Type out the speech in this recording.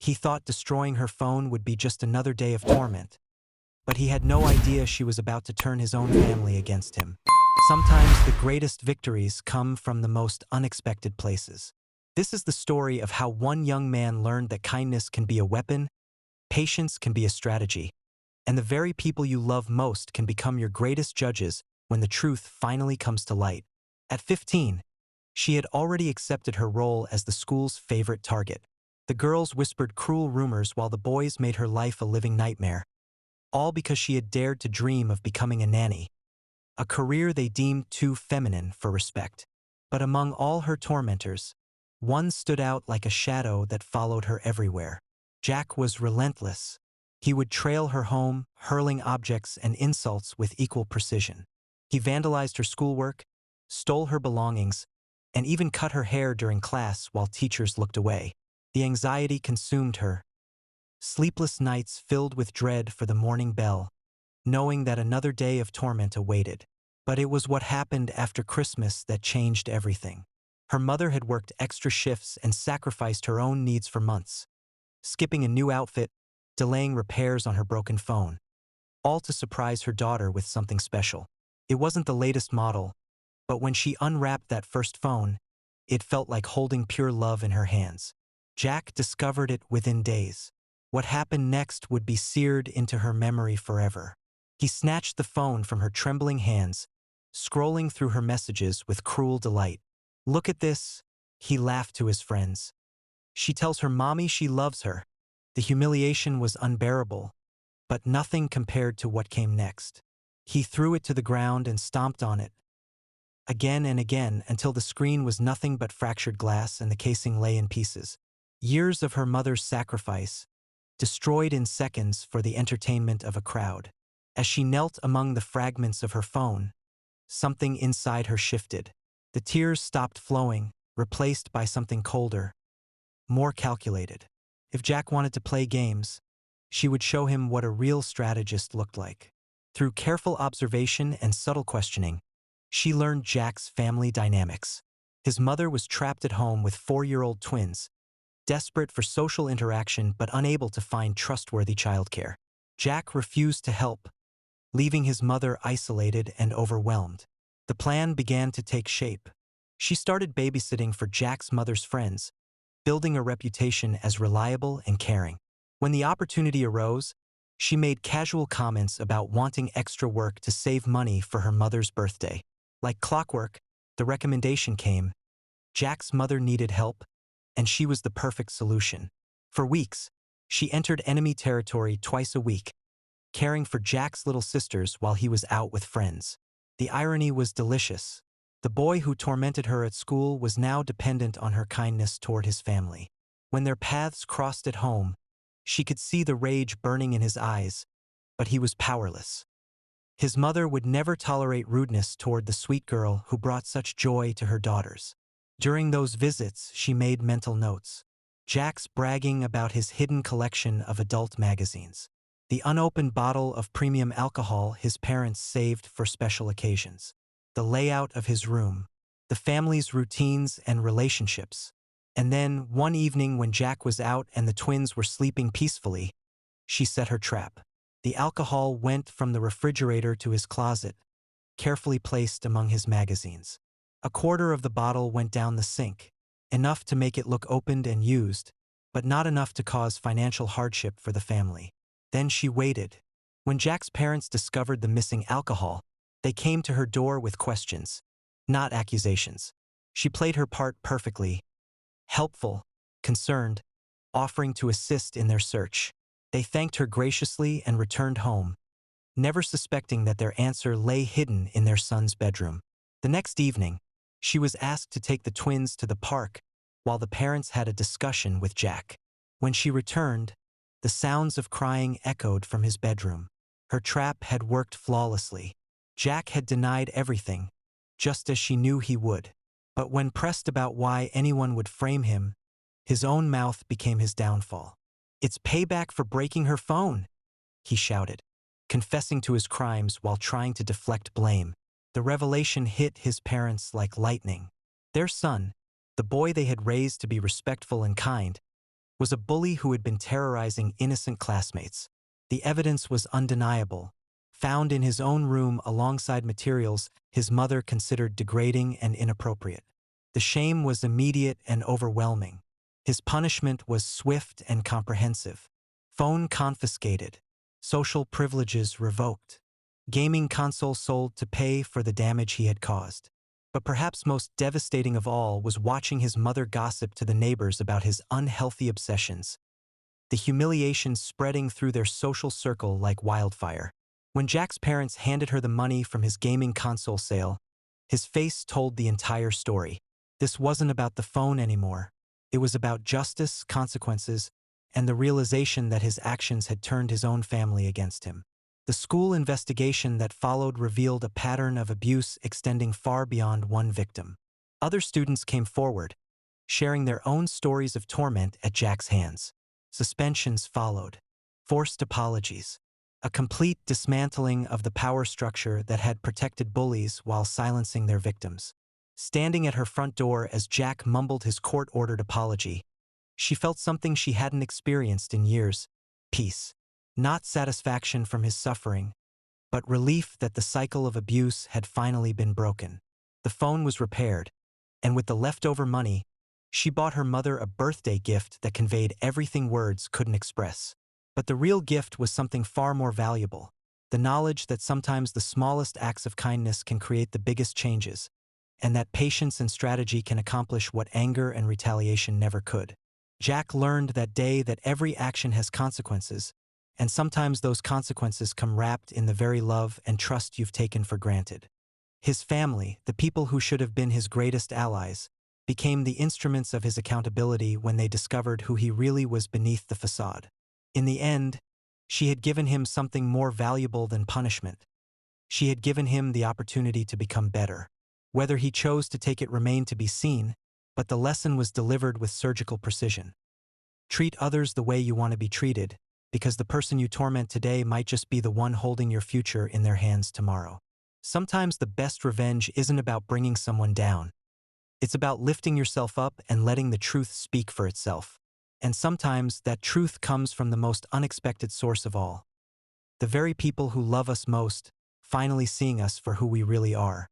He thought destroying her phone would be just another day of torment, but he had no idea she was about to turn his own family against him. Sometimes the greatest victories come from the most unexpected places. This is the story of how one young man learned that kindness can be a weapon, patience can be a strategy, and the very people you love most can become your greatest judges when the truth finally comes to light. At 15, she had already accepted her role as the school's favorite target. The girls whispered cruel rumors while the boys made her life a living nightmare, all because she had dared to dream of becoming a nanny, a career they deemed too feminine for respect. But among all her tormentors, one stood out like a shadow that followed her everywhere. Jack was relentless. He would trail her home, hurling objects and insults with equal precision. He vandalized her schoolwork, stole her belongings, and even cut her hair during class while teachers looked away. The anxiety consumed her. Sleepless nights filled with dread for the morning bell, knowing that another day of torment awaited. But it was what happened after Christmas that changed everything. Her mother had worked extra shifts and sacrificed her own needs for months, skipping a new outfit, delaying repairs on her broken phone, all to surprise her daughter with something special. It wasn't the latest model, but when she unwrapped that first phone, it felt like holding pure love in her hands. Jack discovered it within days. What happened next would be seared into her memory forever. He snatched the phone from her trembling hands, scrolling through her messages with cruel delight. "Look at this," he laughed to his friends. "She tells her mommy she loves her." The humiliation was unbearable, but nothing compared to what came next. He threw it to the ground and stomped on it, again and again, until the screen was nothing but fractured glass and the casing lay in pieces. Years of her mother's sacrifice, destroyed in seconds for the entertainment of a crowd. As she knelt among the fragments of her phone, something inside her shifted. The tears stopped flowing, replaced by something colder, more calculated. If Jack wanted to play games, she would show him what a real strategist looked like. Through careful observation and subtle questioning, she learned Jack's family dynamics. His mother was trapped at home with 4-year-old twins, desperate for social interaction but unable to find trustworthy childcare. Jack refused to help, leaving his mother isolated and overwhelmed. The plan began to take shape. She started babysitting for Jack's mother's friends, building a reputation as reliable and caring. When the opportunity arose, she made casual comments about wanting extra work to save money for her mother's birthday. Like clockwork, the recommendation came. Jack's mother needed help, and she was the perfect solution. For weeks, she entered enemy territory twice a week, caring for Jack's little sisters while he was out with friends. The irony was delicious. The boy who tormented her at school was now dependent on her kindness toward his family. When their paths crossed at home, she could see the rage burning in his eyes, but he was powerless. His mother would never tolerate rudeness toward the sweet girl who brought such joy to her daughters. During those visits, she made mental notes. Jack's bragging about his hidden collection of adult magazines, the unopened bottle of premium alcohol his parents saved for special occasions, the layout of his room, the family's routines and relationships. And then, one evening when Jack was out and the twins were sleeping peacefully, she set her trap. The alcohol went from the refrigerator to his closet, carefully placed among his magazines. A quarter of the bottle went down the sink, enough to make it look opened and used, but not enough to cause financial hardship for the family. Then she waited. When Jack's parents discovered the missing alcohol, they came to her door with questions, not accusations. She played her part perfectly, helpful, concerned, offering to assist in their search. They thanked her graciously and returned home, never suspecting that their answer lay hidden in their son's bedroom. The next evening, she was asked to take the twins to the park while the parents had a discussion with Jack. When she returned, the sounds of crying echoed from his bedroom. Her trap had worked flawlessly. Jack had denied everything, just as she knew he would. But when pressed about why anyone would frame him, his own mouth became his downfall. "It's payback for breaking her phone," he shouted, confessing to his crimes while trying to deflect blame. The revelation hit his parents like lightning. Their son, the boy they had raised to be respectful and kind, was a bully who had been terrorizing innocent classmates. The evidence was undeniable, found in his own room alongside materials his mother considered degrading and inappropriate. The shame was immediate and overwhelming. His punishment was swift and comprehensive. Phone confiscated, social privileges revoked, gaming console sold to pay for the damage he had caused. But perhaps most devastating of all was watching his mother gossip to the neighbors about his unhealthy obsessions, the humiliation spreading through their social circle like wildfire. When Jack's parents handed her the money from his gaming console sale, his face told the entire story. This wasn't about the phone anymore. It was about justice, consequences, and the realization that his actions had turned his own family against him. The school investigation that followed revealed a pattern of abuse extending far beyond one victim. Other students came forward, sharing their own stories of torment at Jack's hands. Suspensions followed, forced apologies, a complete dismantling of the power structure that had protected bullies while silencing their victims. Standing at her front door as Jack mumbled his court-ordered apology, she felt something she hadn't experienced in years: peace. Not satisfaction from his suffering, but relief that the cycle of abuse had finally been broken. The phone was repaired, and with the leftover money, she bought her mother a birthday gift that conveyed everything words couldn't express. But the real gift was something far more valuable: the knowledge that sometimes the smallest acts of kindness can create the biggest changes, and that patience and strategy can accomplish what anger and retaliation never could. Jack learned that day that every action has consequences, and sometimes those consequences come wrapped in the very love and trust you've taken for granted. His family, the people who should have been his greatest allies, became the instruments of his accountability when they discovered who he really was beneath the facade. In the end, she had given him something more valuable than punishment. She had given him the opportunity to become better. Whether he chose to take it remained to be seen, but the lesson was delivered with surgical precision. Treat others the way you want to be treated, because the person you torment today might just be the one holding your future in their hands tomorrow. Sometimes the best revenge isn't about bringing someone down. It's about lifting yourself up and letting the truth speak for itself. And sometimes that truth comes from the most unexpected source of all: the very people who love us most, finally seeing us for who we really are.